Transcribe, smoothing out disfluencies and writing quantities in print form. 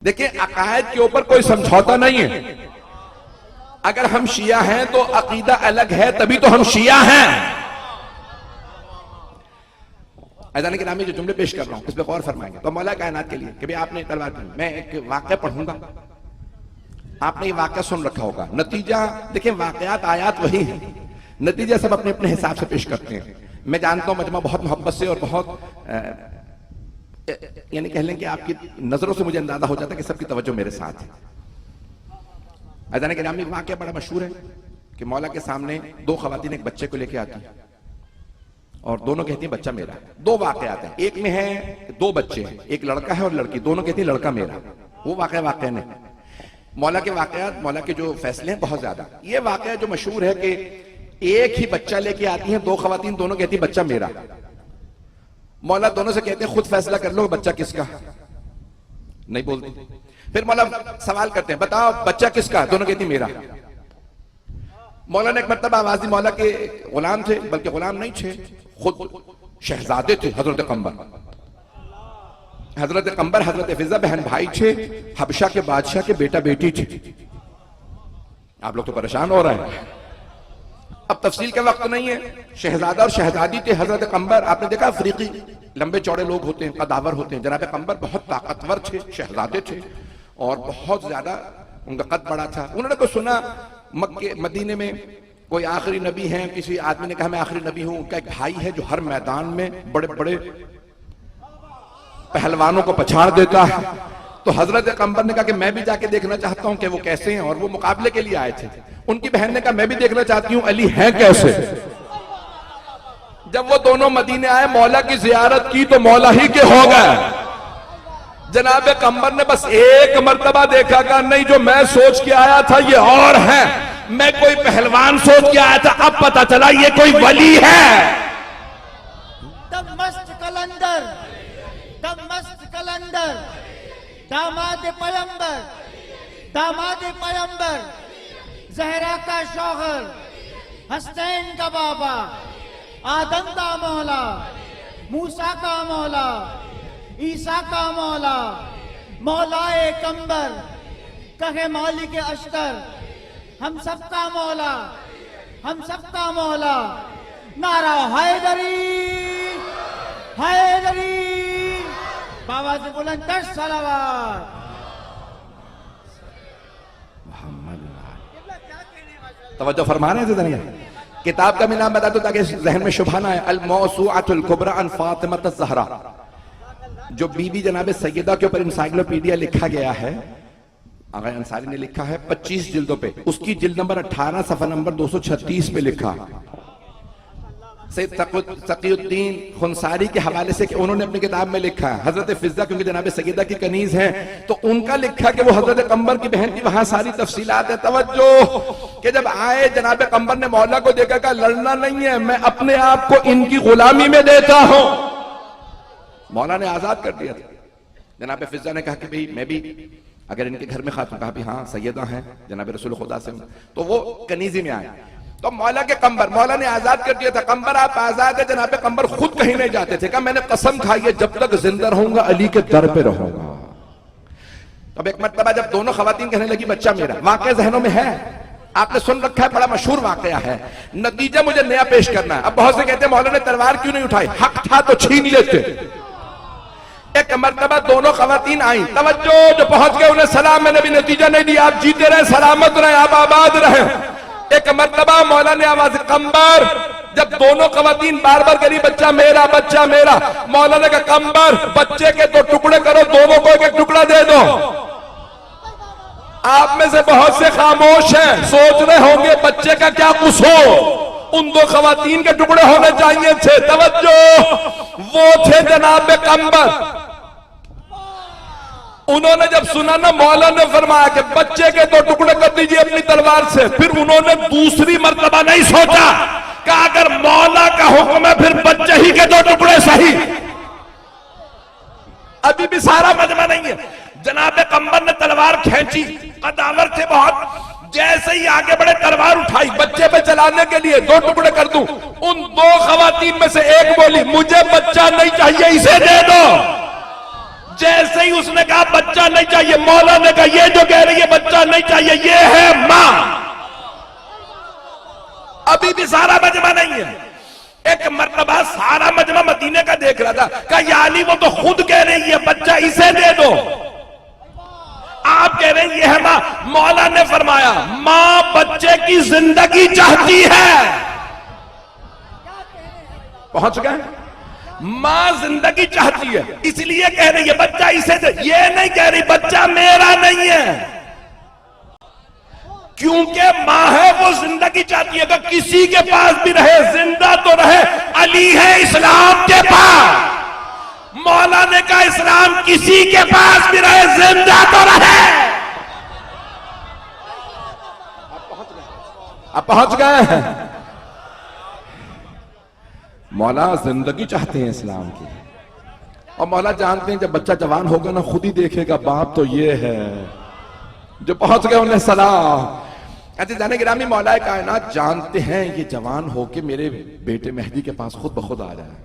देखिए, अकायद के ऊपर कोई समझौता नहीं है। अगर हम शिया हैं तो अकीदा अलग है, तभी तो हम शिया हैं। ऐसा कि नामी जो जुमले पेश कर रहा हूं इस पे गौर फरमाएंगे तो मौला कायनात के लिए कि भाई आपने तलवार की, मैं एक वाक़या पढ़ूंगा, आपने ये वाक़या सुन रखा होगा। नतीजा देखिए, वाक़यात आयात वही है, नतीजा सब अपने अपने हिसाब से पेश करते हैं। मैं जानता हूं मजमा बहुत मोहब्बत से और बहुत यानी कह लें कि आपकी नजरों से मुझे अंदाजा हो जाता है कि सबकी तवज्जो मेरे साथ है। अजान के नाम में वाक़या बड़ा मशहूर है कि मौला के सामने दो खवातीन एक बच्चे को लेके आती हैं और दोनों कहती हैं बच्चा मेरा। दो वाक़यात हैं, एक में है दो बच्चे हैं, एक लड़का है और लड़की, दोनों कहती हैं लड़का मेरा। वो वाक़या नहीं। मौला के वाक़यात, मौला के जो फैसले हैं बहुत ज्यादा। ये वाक़या जो मशहूर है कि एक ही बच्चा लेके आती हैं दो खवातीन, दोनों कहती हैं बच्चा मेरा। मौला दोनों से कहते हैं खुद फैसला कर लो बच्चा किसका, नहीं बोलती। फिर मौला सवाल करते हैं बताओ बच्चा किसका, दोनों कहती मेरा। मौला ने एक मरतबा आवाज दी, मौला के गुलाम थे, बल्कि गुलाम नहीं थे, खुद शहजादे थे, हजरत कंबर। हजरत कंबर हजरत फिजा बहन भाई थे, हबशा के बादशाह के बेटा बेटी थे। आप लोग तो परेशान हो रहे हैं, अब तफसील का वक्त नहीं है। शहजादा और शहजादी थे हजरत कंबर। आपने देखा अफ्रीकी लंबे चौड़े लोग होते हैं, कदावर होते हैं। जनाब कंबर बहुत ताकतवर थे, शहजादे थे और बहुत ज्यादा उनका कद बड़ा था। उन्होंने तो सुना मक्के मदीने में कोई आखिरी नबी है, किसी आदमी ने कहा मैं आखिरी नबी हूं। उनका एक भाई है जो हर मैदान में बड़े बड़े पहलवानों को पछाड़ देता है। तो हजरत कंबर ने कहा कि मैं भी जाके देखना चाहता हूं कि वो कैसे हैं, और वो मुकाबले के लिए आए थे। उनकी बहन ने कहा मैं भी देखना चाहती हूं अली हैं कैसे। जब वो दोनों मदीने आए, मौला की जियारत की तो मौला ही के हो गए। जनाब कंबर ने बस एक मर्तबा देखा, कहा नहीं जो मैं सोच के आया था ये और है, मैं कोई पहलवान सोच के आया था, अब पता चला ये कोई वली है। मस्त कलंदर, मस्त कलंदर, दामाद पैगंबर, दामाद पैगंबर, जहरा का शौहर, हसनैन का बाबा, आदम का मौला, मूसा का मौला, ईसा का मौला, मौलाए कंबर, कहे मालिक अश्तर, हम सबका मौला, हम सबका मौला। नारा हैदरी, हैदरी, बाबा से बुलंद कर सलावत। तवज्जो फरमा रहे हैं। किताब का मैं नाम बता दो ताकि जहन में शुभा ना आए। अल मौसूअतुल कुबरा अन फातिमा ज़हरा, जो बीबी जनाब सैयदा के ऊपर इंसाइक्लोपीडिया लिखा गया है, आगा अंसारी ने लिखा है 25 जिल्दों पे। उसकी जिल्द नंबर 18 सफ़ा नंबर 236 पे लिखा सैयद तकीउद्दीन खुनसारी के हवाले से कि उन्होंने अपनी किताब में लिखा है। हजरत फिजा क्योंकि जनाब सैयदा की कनीज हैं तो उनका लिखा कि वो हजरत कंबर की बहन की वहां सारी तफसीलात है। तवज्जो कि जब आए जनाब कंबर ने मौला को देखा, कहा लड़ना नहीं है, मैं अपने आप को इनकी गुलामी में देता हूं। मौला ने आजाद कर दिया था। जनाब फिजा ने कहा कि भाई मैं भी अगर इनके घर में खातून, कहा भी हाँ सैयदा हैं जनाब रसूल खुदा से, तो वो कनीजी में आए। तो मौला के कंबर, मौला ने आजाद कर दिया था। कंबर आप आजाद है। जनाब कंबर खुद कहीं नहीं जाते थे, कहा मैंने कसम खाई है जब तक जिंदा रहूंगा अली के दर पे रहूंगा। अब एक मरतबा जब दोनों खवातीन कहने लगी बच्चा मेरा, वाकया जहनों में है, आपने सुन रखा है, बड़ा मशहूर वाकया है। नतीजा मुझे नया पेश करना है। अब बहुत से कहते हैं मौला ने तलवार क्यों नहीं उठाई, हक था तो छीन लेते। एक मरतबा दोनों खवातीन आई, तवज्जो जो पहुंच गए उन्हें सलाम, मैंने भी नतीजा नहीं दिया, आप जीते रहे, सलामत रहे, आप आबाद रहे। एक मरतबा मौला ने आवाज कंबर, जब दोनों खवातीन बार बार करी बच्चा मेरा, बच्चा मेरा, मौला ने कहा कंबर बच्चे के दो टुकड़े करो, दोनों को एक टुकड़ा दे दो। आप में से बहुत से खामोश हैं, सोच रहे होंगे बच्चे का क्या कुछ हो, उन दो खवातीन के टुकड़े होने चाहिए थे। तवज्जो, वो थे जनाब कंबर। उन्होंने जब सुना ना, मौला ने फरमाया कि बच्चे के दो टुकड़े कर दीजिए अपनी तलवार से। फिर उन्होंने दूसरी मर्तबा नहीं सोचा, कहा अगर मौला का हुक्म है फिर बच्चे ही के दो टुकड़े सही। अभी भी सारा मजमा नहीं है। जनाब कंबर ने तलवार खींची, कदावर थे बहुत, जैसे ही आगे बढ़े तलवार उठाई बच्चे पे चलाने के लिए, दो टुकड़े कर दूं। उन दो खवातीन में से एक बोली मुझे बच्चा नहीं चाहिए, इसे दे दो। जैसे ही उसने कहा बच्चा नहीं चाहिए, मौला ने कहा ये जो कह रही है बच्चा नहीं चाहिए ये है मां। अभी भी सारा मजमा नहीं है। एक मर्तबा सारा मजमा मदीने का देख रहा था, कहा या अली वो तो खुद कह रही है बच्चा इसे दे दो, आप कह रहे हैं ये है मां। मौला ने फरमाया मां बच्चे की जिंदगी चाहती है। पहुंच गए? मां जिंदगी चाहती है इसलिए कह रही है बच्चा इसे दे। ये नहीं कह रही बच्चा मेरा नहीं है, क्योंकि मां है वो जिंदगी चाहती है। अगर किसी के पास भी रहे जिंदा तो रहे, अली है इस्लाम के पास। मौला ने कहा इस्लाम किसी के पास भी रहे जिंदा तो रहे। अब पहुंच गए? मौला जिंदगी चाहते हैं इस्लाम की, और मौला जानते हैं जब बच्चा जवान होगा ना खुद ही देखेगा बाप तो ये है। जो पहुंच गए उन्हें सलाम। अच्छा जाने गिरामी मौला कायनात जानते हैं ये जवान होके मेरे बेटे मेहदी के पास खुद ब खुद आ जाए।